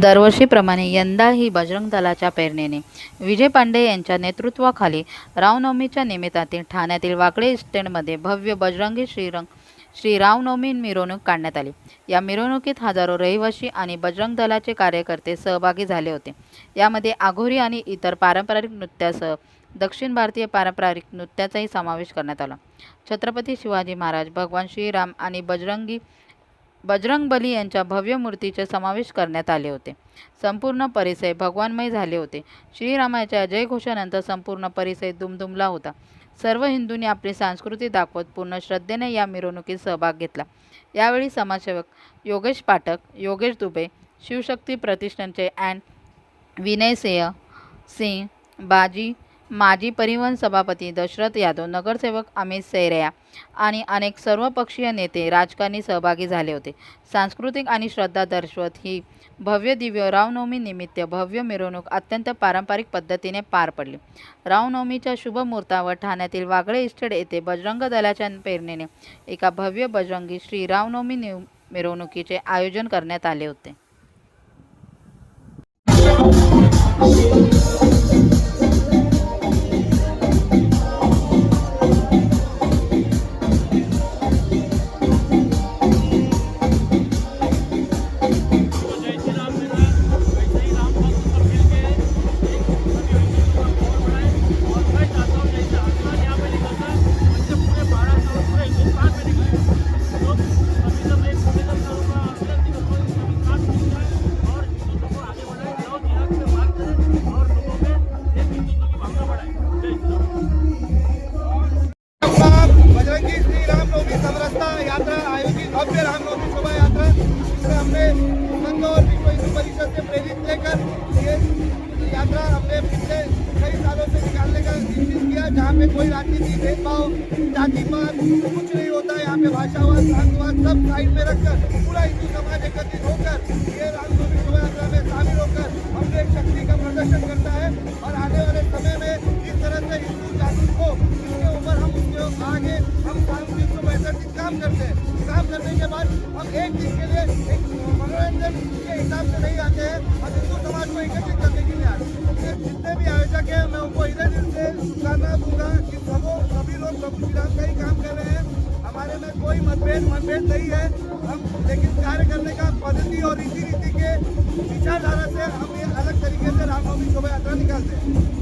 दरवर्षीप्रमाणे यंदाही बजरंग दलाच्या प्रेरणेने विजय पांडे यांच्या नेतृत्वाखाली रामनवमीच्या निमित्ताने ठाण्यातील वाकळे इस्टेटमध्ये भव्य बजरंगी श्री रामनवमी मिरवणूक काढण्यात आली। या मिरवणुकीत हजारो रहिवासी आणि बजरंग दलाचे कार्यकर्ते सहभागी झाले होते। यामध्ये आघोरी आणि इतर पारंपरिक नृत्यासह दक्षिण भारतीय पारंपरिक नृत्याचाही समावेश करण्यात आला। छत्रपती शिवाजी महाराज, भगवान श्रीराम आणि बजरंगबली यांच्या भव्य मूर्तीचे समावेश करण्यात आले होते। संपूर्ण परिसर भगवानमय झाले होते। श्रीरामाच्या जयघोषानंतर संपूर्ण परिसर दुमदुमला होता। सर्व हिंदूंनी आपली संस्कृती दाखवत पूर्ण श्रद्धेने या मिरवणुकीत सहभाग घेतला। यावेळी समाजसेवक योगेश पाठक, योगेश दुबे, शिवशक्ती प्रतिष्ठानचे विनय सिंह, माजी परिवहन सभापती दशरथ यादव, नगरसेवक अमित सैरया आणि अनेक सर्वपक्षीय नेते, राजकारणी सहभागी झाले होते। सांस्कृतिक आणि श्रद्धा दर्शवत ही भव्य दिव्य रामनवमी निमित्त भव्य मिरवणूक अत्यंत पारंपरिक पद्धतीने पार पडली। रामनवमीच्या शुभ मुहूर्तावर ठाण्यातील वाकळे इस्टेट येथे बजरंग दलाच्या प्रेरणेने एका भव्य बजरंगी श्री रामनवमी मिरवणुकीचे आयोजन करण्यात आले होते। बजरंगी श्री रामनवमी समरसता यात्रा आयोजित भव्य रामनवमी शोभा यात्रा, जिसमें हमने संघ और विश्व हिंदू परिषद से प्रेरित लेकर ये यात्रा हमने पिछले कई सालों से निकालने का निश्चित किया, जहाँ पे कोई राजनीति भेदभाव जातिवाद कुछ नहीं होता। यहाँ पे भाषावाद प्रांतवाद सब साइड में रखकर पूरा हिंदू समाज एकत्रित होकर ये रामनवमी शोभा यात्रा में शामिल होकर हमने एक शक्ति का प्रदर्शन करता है। और आने वाले समय में इस तरह से हिंदू जागरूक हो, इसके ऊपर हम उसके आगे हम 365 दिन काम करते हैं। काम करने के बाद हम एक दिन के लिए एक मनोरंजन के हिसाब से नहीं आते हैं, और हिंदू समाज को एकत्रित करने के लिए आते हैं। जितने भी आयोजक हैं मैं उनको इधर दिल से शुभकामना दूंगा कि सभी लोग प्रभु श्री राम का ही काम कर रहे हैं। हमारे में कोई मतभेद नहीं है, हम लेकिन कार्य करने का पद्धति और रीति के विचारधारा से हम ये अलग तरीके से रामनवमी शोभा यात्रा निकालते हैं।